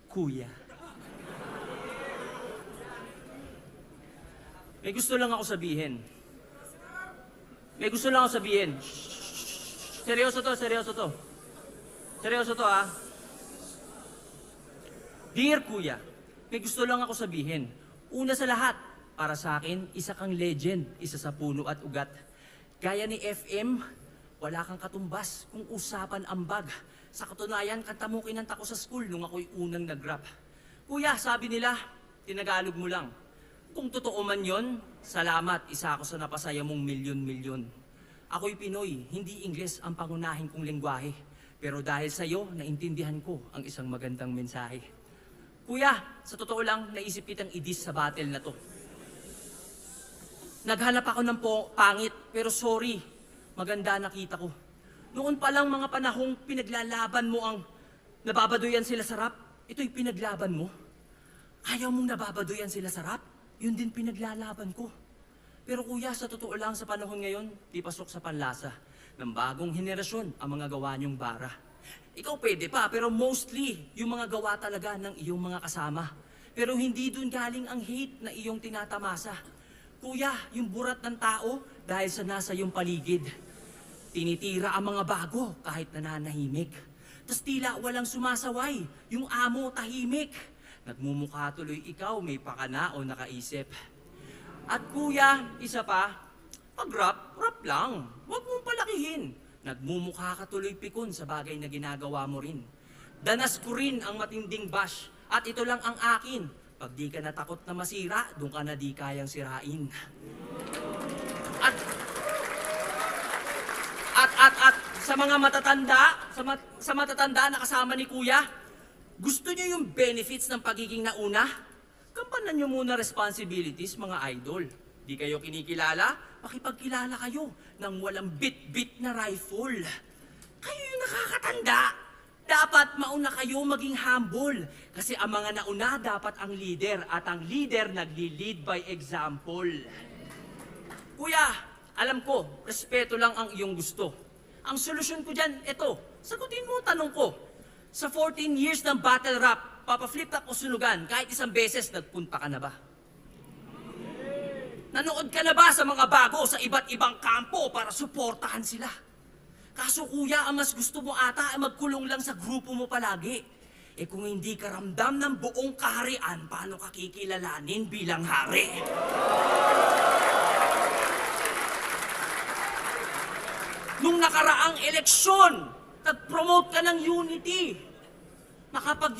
Kuya. May gusto lang ako sabihin. May gusto lang ako sabihin. Shh. Seryoso to, seryoso to. Seryoso to, ha? Dear Kuya, may gusto lang ako sabihin. Una sa lahat, para sa akin, isa kang legend, isa sa puno at ugat. Gaya ni FM, wala kang katumbas kung usapan ambag. Sa katunayan, kanta mo kinanta ko sa school nung ako'y unang nag-rap. Kuya, sabi nila, tinagalog mo lang. Kung totoo man yon, salamat, isa ako sa napasaya mong milyon-milyon. Ako'y Pinoy, hindi Ingles ang pangunahin kong lengguwahe. Pero dahil sa'yo, naintindihan ko ang isang magandang mensahe. Kuya, sa totoo lang, naisip kitang idis sa battle na to. Naghanap ako ng pangit, pero sorry, maganda nakita ko. Noon pa lang mga panahong pinaglalaban mo ang nababadoyan sila sa rap, ito'y pinaglaban mo. Ayaw mong nababadoyan sila sa rap, yun din pinaglalaban ko. Pero kuya, sa totoo lang sa panahon ngayon, di pasok sa panlasa ng bagong henerasyon ang mga gawa niyong bara. Ikaw pwede pa, pero mostly yung mga gawa talaga ng iyong mga kasama. Pero hindi dun galing ang hate na iyong tinatamasa. Kuya, yung burat ng tao dahil sa nasa iyong paligid. Tinitira ang mga bago kahit nananahimik. Tas tila walang sumasaway, yung amo tahimik. Nagmumukha tuloy ikaw may pakana o nakaisip. At kuya, isa pa, pag rap lang, huwag mong palakihin. Nagmumukha ka tuloy pikon sa bagay na ginagawa mo rin. Danas ko rin ang matinding bash at ito lang ang akin. Pag di ka natakot na masira, doon ka na di kayang sirain. At sa mga matatanda, sa matatanda na kasama ni Kuya, gusto niyo yung benefits ng pagiging nauna? Kampanan niyo muna responsibilities, mga idol. Di kayo kinikilala? Makipagkilala kayo ng walang bit-bit na rifle. Kayo yung nakakatanda. Dapat mauna kayo maging humble. Kasi ang mga nauna dapat ang leader at ang leader nagli-lead by example. Kuya, alam ko, respeto lang ang iyong gusto. Ang solusyon ko dyan, ito. Sagutin mo ang tanong ko. Sa 14 years ng battle rap, papa-flip top o sunugan, kahit isang beses nagpunta ka na ba? Nanood ka na ba sa mga bago sa iba't ibang kampo para suportahan sila? Kaso kuya, ang mas gusto mo ata ay magkulong lang sa grupo mo palagi. Eh kung hindi ka ramdam ng buong kaharian, paano ka kikilalanin bilang hari? Nung nakaraang eleksyon, nag-promote ka ng unity. Nakapag